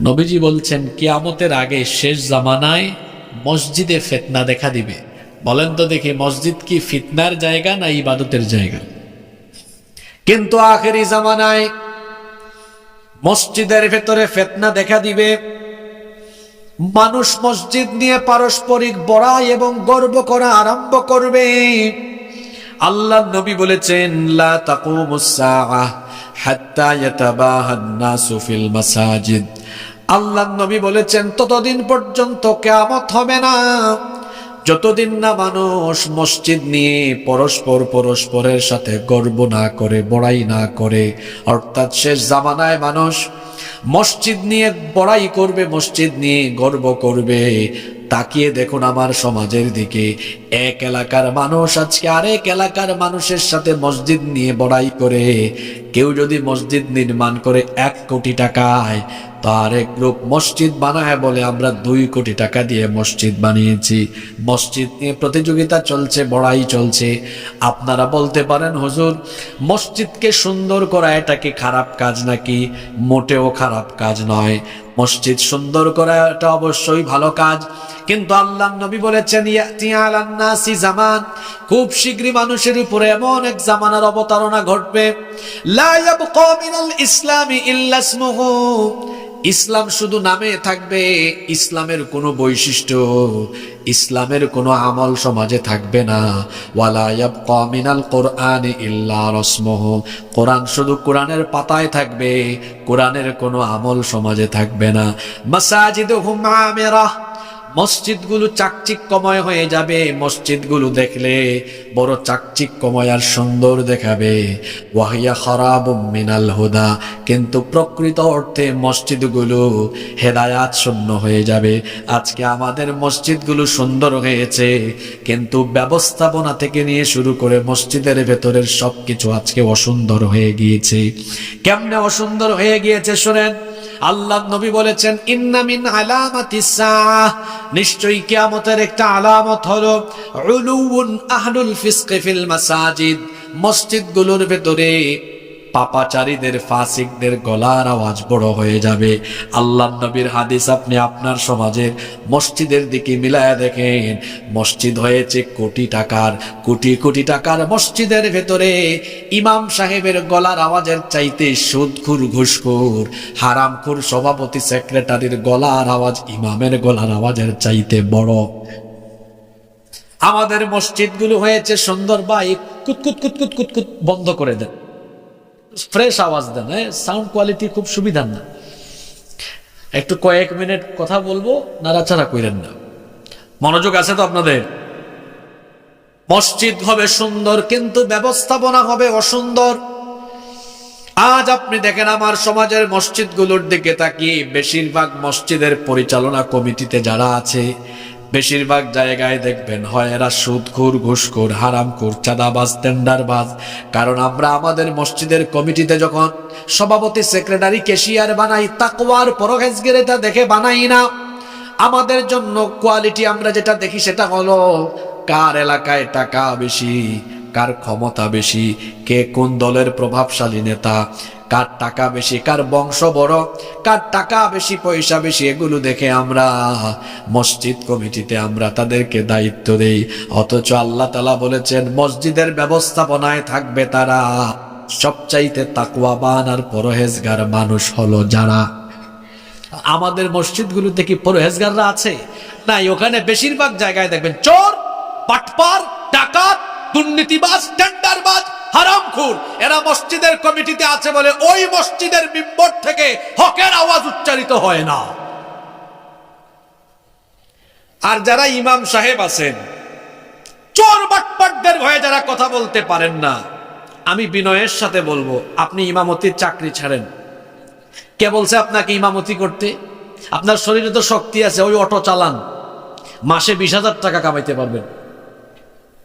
নবীজি বলছেন কিয়ামতের আগে শেষ জামানায় মসজিদে ফিতনা দেখা দিবে। বলেন তো দেখি, মসজিদ কি ফিতনার জায়গা না ইবাদতের জায়গা? কিন্তু আখেরি জামানায় মসজিদের ভেতরে ফিতনা দেখা দিবে। মানুষ মসজিদ নিয়ে পারস্পরিক বড়াই এবং গর্ব করা আরম্ভ করবে। আল্লাহর নবী বলেছেন, লা তাকুমুস সাআহ হাত্তা ইয়াতাবাহান নাসু ফিল মাসাজিদ। আল্লাহর নবী বলেছেন, ততদিন পর্যন্ত কিয়ামত হবে না যতদিন না মানুষ মসজিদ নিয়ে পরস্পরের সাথে গর্ব না করে, বড়াই না করে। অর্থাৎ শেষ জামানায় মানুষ মসজিদ নিয়ে বড়াই করবে, মসজিদ নিয়ে গর্ব করবে। তাকিয়ে দেখুন আমার সমাজের দিকে, এক এলাকার মানুষ আজকে আরেক এলাকার মানুষের সাথে মসজিদ নিয়ে বড়াই করে। কেউ যদি মসজিদ নির্মাণ করে 1 কোটি টাকায়, তো আরেক গ্রুপ মসজিদ বানায় বলে আমরা 2 কোটি টাকা দিয়ে মসজিদ বানিয়েছি। মসজিদ নিয়ে প্রতিযোগিতা চলছে, বড়াই চলছে। আপনারা বলতে পারেন, হুজুর মসজিদকে সুন্দর করা এটা কি খারাপ কাজ নাকি? মোটেও খারাপ কাজ নয়। মসজিদ সুন্দর করা এটা অবশ্যই ভালো কাজ। কিন্তু আল্লাহর নবী বলেছেন, ইয়াতি আলান নাসি জামান, খুব শীঘ্রই মানুষের উপরে এমন এক জামানার অবতারণা ঘটবে, লা ইয়াবকা মিনাল ইসলামি ইল্লা ইসমুহু, ইসলাম শুধু নামে থাকবে, ইসলামের কোনো বৈশিষ্ট্য, ইসলামের কোনো আমল সমাজে থাকবে না। ওয়ালা ইয়াবকা মিনাল কুরআনি ইল্লা রাসমুহু, কোরআন শুধু কোরআনের পাতায় থাকবে, কোরআনের কোনো আমল সমাজে থাকবে না। মাসাজিদুহুম আমিরাহ, মসজিদগুলো চাকচিক্যময় হয়ে যাবে। মসজিদগুলো দেখলে বড় চাকচিক্যময় আর সুন্দর দেখাবে। ওয়াহিয়া খারাবুম মিনাল হুদা, কিন্তু প্রকৃত অর্থে মসজিদগুলো হেদায়াত শূন্য হয়ে যাবে। আজকে আমাদের মসজিদগুলো সুন্দর হয়েছে, কিন্তু ব্যবস্থাপনা থেকে নিয়ে শুরু করে মসজিদের ভেতরের সবকিছু আজকে অসুন্দর হয়ে গিয়েছে। কেমনে অসুন্দর হয়ে গিয়েছে শোনেন। আল্লাহ নবী বলেছেন, ইন্না মিন আলামাতিস সাআহ, নিশ্চয়ই কিয়ামতের একটা আলামত হলো উলুউন আহলুল ফিসকি ফিল মাসাজিদ, মসজিদগুলোর ভেতরে পাপাচারীদের, ফাসিকদের গলার আওয়াজ বড় হয়ে যাবে। আল্লাহ নবীর হাদিস আপনি আপনার সমাজের মসজিদের দিকে মিলায়া দেখেন। মসজিদ হয়েছে কোটি টাকার, কোটি কোটি টাকার মসজিদের ভেতরে ইমাম সাহেবের গলার আওয়াজের চাইতে সুদখোর, ঘুষখোর, হারামখোর সভাপতি সেক্রেটারির গলার আওয়াজ ইমামের গলার আওয়াজের চাইতে বড়। আমাদের মসজিদগুলো হয়েছে সুন্দর, বা কুতকুত কুতকুত কুতকুত বন্ধ করে দেন, ফ্রেশ আওয়াজ দেন। সাউন্ড কোয়ালিটি খুব সুবিধা না। একটু কয়েক মিনিট কথা বলবো, নাড়াচাড়া কইরেন না। মনোযোগ আছে তো আপনাদের? মসজিদ হবে সুন্দর, কিন্তু ব্যবস্থাপনা হবে অসুন্দর। আজ আপনি দেখেন আমার সমাজের মসজিদগুলোর দিকে তাকিয়ে, বেশিরভাগ মসজিদের পরিচালনা কমিটিতে যারা আছে, বেশিরভাগ জায়গায় দেখবেন হয় এরা সুদখোর, ঘুষখোর, হারামখোর, চাঁদাবাজ, টেন্ডারবাজ। কারণ আমরা আমাদের মসজিদের কমিটিতে যখন সভাপতি, সেক্রেটারি, ক্যাশিয়ার বানাই, তাকওয়ার পরহেজগারিতা দেখে বানাই না। আমাদের জন্য কোয়ালিটি আমরা যেটা দেখি সেটা হলো কার এলাকায় টাকা বেশি, কার ক্ষমতা বেশি, কে কোন দলের প্রভাবশালী নেতা, কার টাকা বেশি, কার বংশ বড়, কার টাকা বেশি, পয়সা বেশি, এগুলো দেখে আমরা মসজিদ কমিটিতে আমরা তাদেরকে দায়িত্ব দেই। অথচ আল্লাহ তাআলা বলেছেন, মসজিদের ব্যবস্থাপনায় থাকবে তারা সবচাইতে তাকওয়াবান আর পরহেজগার মানুষ হলো যারা। আমাদের মসজিদগুলোতে কি পরহেজগাররা আছে? নাই। ওখানে বেশিরভাগ জায়গায় দেখবেন চোর, বাটপার, ডাকাত, দুর্নীতিবাজ, টেন্ডারবাজ, হারামখোর। এরা মসজিদের কমিটিতে আছে বলে ওই মসজিদের মিম্বর থেকে হকের আওয়াজ উচ্চারিত হয় না। আর যারা ইমাম সাহেব আছেন, চোর বাটপারদের ভয়ে যারা কথা বলতে পারেন না, আমি বিনয়ের সাথে বলবো, আপনি ইমামতির চাকরি ছাড়েন। কে বলছে আপনাকে ইমামতি করতে? আপনার শরীরে তো শক্তি আছে, ওই অটো চালান, মাসে 20,000 টাকা কামাইতে পারবেন,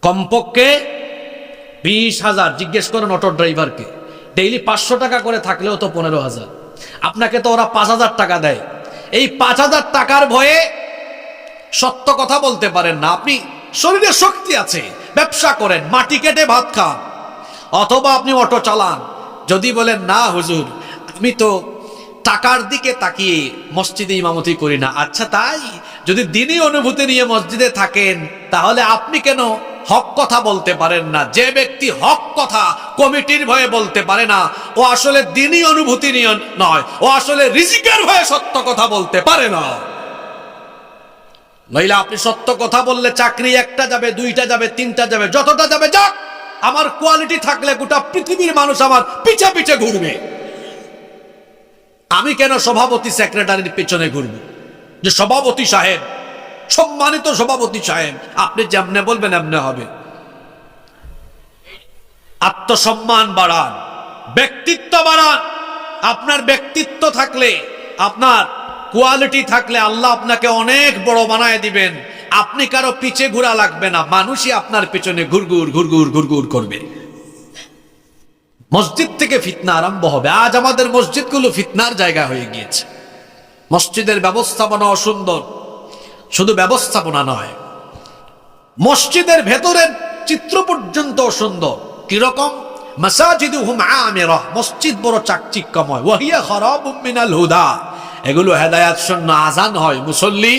কমপক্ষে 20,000। জিজ্ঞেস করেন অটো ড্রাইভারকে, ডেইলি 500 টাকা করে থাকলেও তো 15,000। আপনাকে তো ওরা 5,000 টাকা দেয়। এই 5,000 টাকার ভয়ে সত্য কথা বলতে পারেন না। আপনি শরীরে শক্তি আছে, ব্যবসা করেন, মাটি কেটে ভাত খান, অথবা আপনি অটো চালান। যদি বলেন না হুজুর আমি তো টাকার দিকে তাকিয়ে মসজিদে ইমামতি করি না। আচ্ছা তাই, যদি দ্বীনি অনুভূতি নিয়ে মসজিদে থাকেন তাহলে আপনি কেন হক কথা বলতে পারেন না? যে ব্যক্তি হক কথা কমিটির ভয়ে বলতে পারে না, ও আসলে দ্বীনি অনুভূতি নিয়ে নয়, ও আসলে রিজিকের ভয়ে সত্য কথা বলতে পারে না। নইলে আপনি সত্য কথা বললে চাকরি একটা যাবে, দুইটা যাবে, তিনটা যাবে, যতটা যাবে যাক, আমার কোয়ালিটি থাকলে গোটা পৃথিবীর মানুষ আমার পিছে পিছে ঘুরবে। আমি কেন সভাপতি সেক্রেটারির পেছনে ঘুরব? যে সভাপতি সাহেব, সম্মানিত সভাপতি সাহেব, আপনি যেমনে বলবেন এমনে হবে। আত্মসম্মান বাড়ান, ব্যক্তিত্ব বাড়ান। আপনার ব্যক্তিত্ব থাকলে, আপনার কোয়ালিটি থাকলে আল্লাহ আপনাকে অনেক বড় বানায় দিবেন। আপনি কারো পিছে ঘোরা লাগবে না, মানুষই আপনার পেছনে ঘুরঘুর ঘুরঘুর ঘুরঘুর করবে। মসজিদ থেকে ফিতনা আরম্ভ হবে। আজ আমাদের মসজিদগুলো ফিতনার জায়গা হয়ে গিয়েছে। মসজিদের ব্যবস্থাপনা অসুন্দর। শুধু ব্যবস্থাপনা নয়, মসজিদের ভেতরের চিত্র পর্যন্ত অসুন্দর। কিরকম? মাসাজিদুহুম আমিরা, মসজিদ বড় চাকচিক্যময়। ওয়াহিয়া খারাবুম মিনাল হুদা, এগুলো হেদায়াত শূন্য। আজান হয়, মুসল্লি।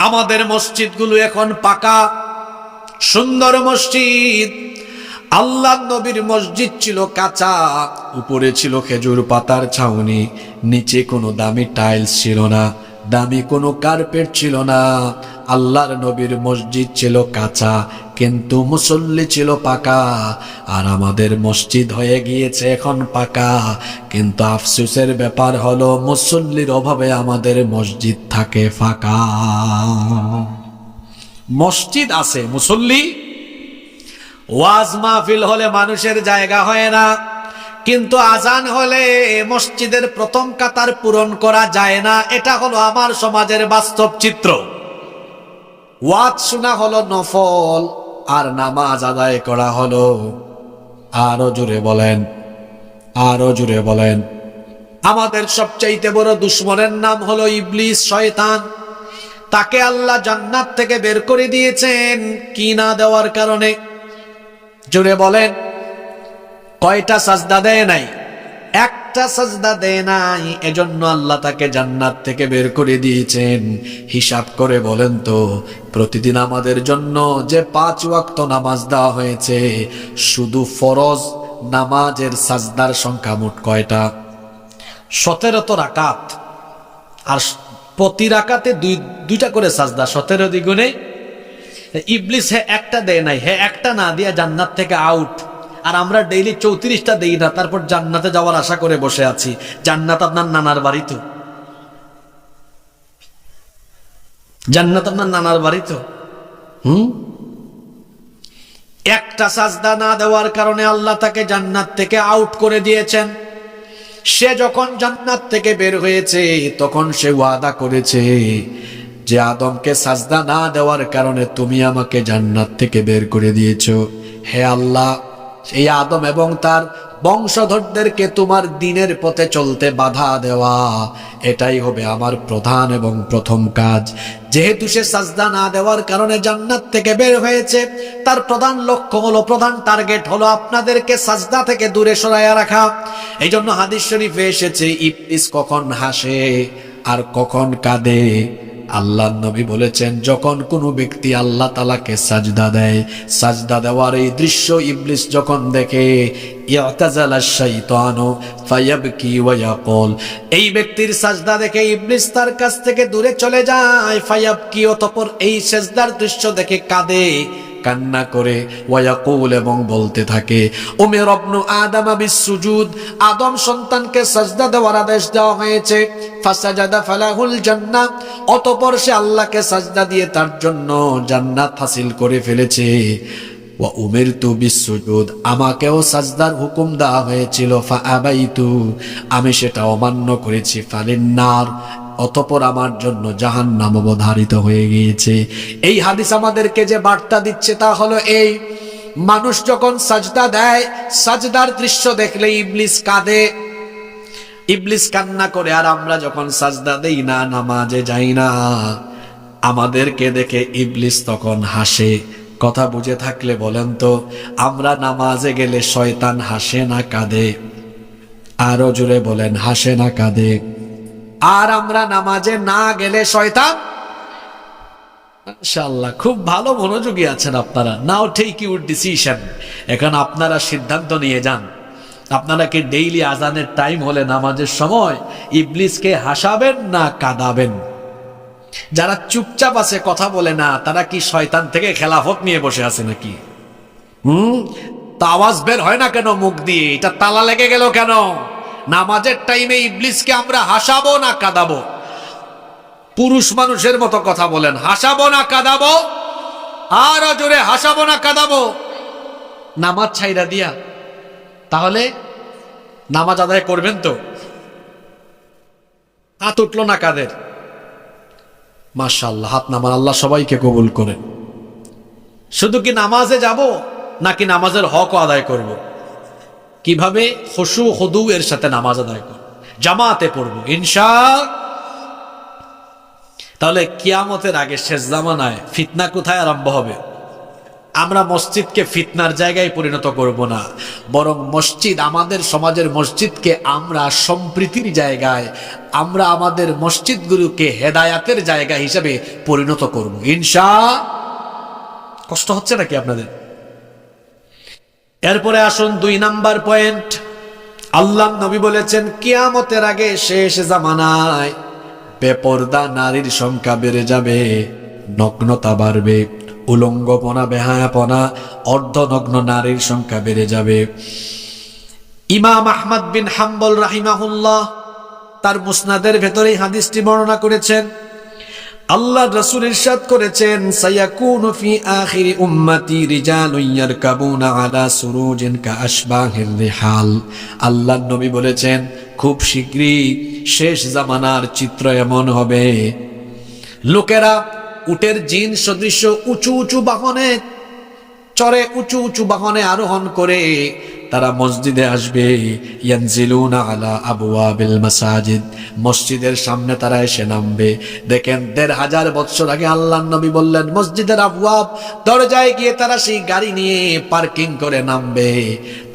আমাদের মসজিদগুলো এখন পাকা সুন্দর মসজিদ। আল্লাহ নবীর মসজিদ ছিল কাঁচা, উপরে ছিল খেজুর পাতার ছাউনি, নিচে কোনো দামি টাইলস ছিল না, দামি কোনো কার্পেট ছিল না। আল্লাহর নবীর মসজিদ ছিল কাঁচা, কিন্তু মুসল্লি ছিল পাকা। আর আমাদের মসজিদ হয়ে গিয়েছে এখন পাকা, কিন্তু আফসোসের ব্যাপার হলো মুসল্লির অভাবে আমাদের মসজিদ থাকে ফাঁকা। মসজিদ আছে, মুসল্লি। ওয়াজ মাহফিল হলে মানুষের জায়গা হয় না, কিন্তু আজান হলে মসজিদের প্রথম কাতার পূরণ করা যায় না। এটা হলো আমার সমাজের বাস্তব চিত্র। ওয়াজ শোনা হলো নফল, আর নামাজ আদায় করা হলো, আরো জোরে বলেন, আরো জোরে বলেন। আমাদের সবচাইতে বড় দুশ্মনের নাম হলো ইবলিস, শয়তান। তাকে আল্লাহ জান্নাত থেকে বের করে দিয়েছেন কি না দেওয়ার কারণে? জোরে বলেন। কয়টা সাজদা দেয় নাই? একটা সাজদা দেয় নাই। এজন্য আল্লাহ তাকে জান্নাত থেকে বের করে দিয়েছেন। হিসাব করে বলেন তো, প্রতিদিন আমাদের জন্য যে 5 ওয়াক্ত নামাজ দেওয়া হয়েছে, শুধু ফরজ নামাজের সাজদার সংখ্যা মোট কয়টা? 17 রাকাত। আর প্রতি রাকাতে দুইটা করে সাজদা, 17 দ্বিগুণে। ইবলিস হে একটা দেয় নাই, হে একটা না দিয়া জান্নাত থেকে আউট। আর আমরা ডেইলি 34টা দেই না, তারপর জান্নাতে যাওয়ার আশা করে বসে আছি। জান্নাত আপনার নানার বাড়ি তো, জান্নাত আপনার নানার বাড়ি তো। একটা সাজদা না দেওয়ার কারণে আল্লাহ তাকে জান্নাত থেকে আউট করে দিয়েছেন। সে যখন জান্নাত থেকে বের হয়েছে, তখন সে ওয়াদা করেছে যে আদমকে সাজদা না দেওয়ার কারণে তুমি আমাকে জান্নাত থেকে বের করে দিয়েছো। হে আল্লাহ, এই আদম এবং তার বংশধরদেরকে তোমার দ্বীনের পথে চলতে বাধা দেওয়া, এটাই হবে আমার প্রধান এবং প্রথম কাজ। যেহেতু সে সাজদা না দেওয়ার কারণে জান্নাত থেকে বের হয়েছে, তার প্রধান লক্ষ্য হলো, প্রধান টার্গেট হলো আপনাদেরকে সাজদা থেকে দূরে সরাইয়া রাখা। এই জন্য হাদিস শরীফে এসেছে, ইবলিস কখন হাসে আর কখন কাঁদে। আল্লাহ নবী বলেছেন, যখন কোনো ব্যক্তি আল্লাহ তাআলাকে সাজদা দেয়, সাজদা দেওয়ার এই দৃশ্য ইবলিস যখন দেখে, ইয়াতাজালা শাইতানু ফায়াবকি ওয়া ইয়াকুল, এই ব্যক্তির সাজদা দেখে ইবলিস তার কাছ থেকে দূরে চলে যায়। ফায়াবকি, অতঃপর এই সাজদার দৃশ্য দেখে কাঁদে, কান্না করে। ওয়া ইয়াকুল, এবং বলতে থাকে, উমির ইবনু আদম বিসসুজুদ, আদম সন্তানকে সাজদা দেওয়ার আদেশ দেওয়া হয়েছে। ফাসাজাদা ফালাহুল জান্নাহ, অতঃপর সে আল্লাহকে সাজদা দিয়ে তার জন্য জান্নাত হাসিল করে ফেলেছে। ওয়া উমিরতু বিসসুজুদ, আমাকেও সাজদার হুকুম দেওয়া হয়েছিল। ফাআবাইতু, আমি সেটা অমান্য করেছি। ফালিন্নার, অতঃপর আমার জন্য জাহান্নাম অবধারিত হয়ে গিয়েছে। এই হাদিস আমাদেরকে যে বার্তা দিচ্ছে তা হলো এই, মানুষ যখন সাজদা দেয়, সাজদার দৃশ্য দেখলে ইবলিস কাঁদে, ইবলিস কান্না করে। আর আমরা যখন সাজদা দেই না, নামাজে যাই না, আমাদেরকে দেখে ইবলিস তখন হাসে। কথা বুঝে থাকলে বলেন তো, আমরা নামাজে গেলে শয়তান হাসে না কাঁদে? আরো জোরে বলেন, হাসে না কাঁদে। আর আমরা নামাজে না গেলে শয়তান, মাশাআল্লাহ খুব ভালো মনোযোগী আছেন আপনারা। নাও টেক ইউর ডিসিশন, এখন আপনারা সিদ্ধান্ত নিয়ে যান। আপনারা কি ডেইলি আজানের টাইম হলে নামাজের সময় ইবলিসকে হাসাবেন না কাঁদাবেন? যারা চুপচাপ আছে, কথা বলে না, তারা কি শয়তান থেকে খেলাফত নিয়ে বসে আছে নাকি? তা আওয়াজ বের হয় না কেন মুখ দিয়ে? এটা তালা লেগে গেল কেন? নামাজের টাইমে ইবলিসকে আমরা হাসাবো না কাঁদাবো? পুরুষ মানুষের মতো কথা বলেন, হাসাবো না কাঁদাবো? আর জোরে, হাসাবো না কাঁদাবো? নামাজ ছাইরা দিয়া তাহলে নামাজ আদায় করবেন তো? হাত উঠলো না কাদের? মাশাআল্লাহ, হাত নামান, আল্লাহ সবাইকে কবুল করেন। শুধু কি নামাজে যাব নাকি নামাজের হক আদায় করব? কিভাবে? খুশু খুদু এর সাথে নামাজ আদায় করব, জামাতে পড়ব ইনশাআল্লাহ। তাহলে কিয়ামতের আগে শেষ জামানায় ফিতনা কোথায় আরম্ভ হবে? আমরা মসজিদকে ফিতনার জায়গায় পরিণত করব না, বরং মসজিদ, আমাদের সমাজের মসজিদকে আমরা সম্প্রীতির জায়গায়, আমরা আমাদের মসজিদগুলোকে হেদায়াতের জায়গা হিসেবে পরিণত করব ইনশাআল্লাহ। কষ্ট হচ্ছে নাকি আপনাদের? এরপরে আসুন 2 নাম্বার পয়েন্ট। আল্লাহ নবী বলেছেন কিয়ামতের আগে শেষ জামানায় বেপরদা নারীর সংখ্যা বেড়ে যাবে, নগ্নতা বাড়বে, উলঙ্গপনা, বেহায়াপনা, অর্ধনগ্ন নারীর সংখ্যা বেড়ে যাবে। ইমাম আহমদ বিন হাম্বল রাহিমাহুল্লাহ তার মুসনাদের ভেতরে হাদিসটি বর্ণনা করেছেন। আল্লাহ রাসূল ইরশাদ করেছেন, সায়াকুনু ফি আখিরি উম্মতি রিজালুন ইয়ারকাবুনা আলা সুরুজিন কাআশবাহির রিহাল। আল্লাহ নবী বলেছেন, খুব শীঘ্রই শেষ জামানার চিত্র এমন হবে, লোকেরা উটের জিন সদৃশ উঁচু উঁচু বাহনে চড়ে, উঁচু উঁচু বাহনে আরোহণ করে তারা মসজিদে আসবে। ইয়ানজিলুনা আলা আবওয়াবিল মাসাজিদ, মসজিদের সামনে তারা এসে নামবে। দেখেন 1500 বছর আগে আল্লাহর নবী বললেন মসজিদের আবওয়াব, দরজায় গিয়ে তারা সেই গাড়ি নিয়ে পার্কিং করে নামবে,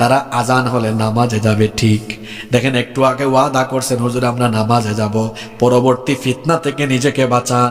তারা আজান হলে নামাজে যাবে। ঠিক দেখেন, একটু আগে ওয়াদা করছেন হুজুর আমরা নামাজে যাব, পরবর্তী ফিতনা থেকে নিজেকে বাঁচান।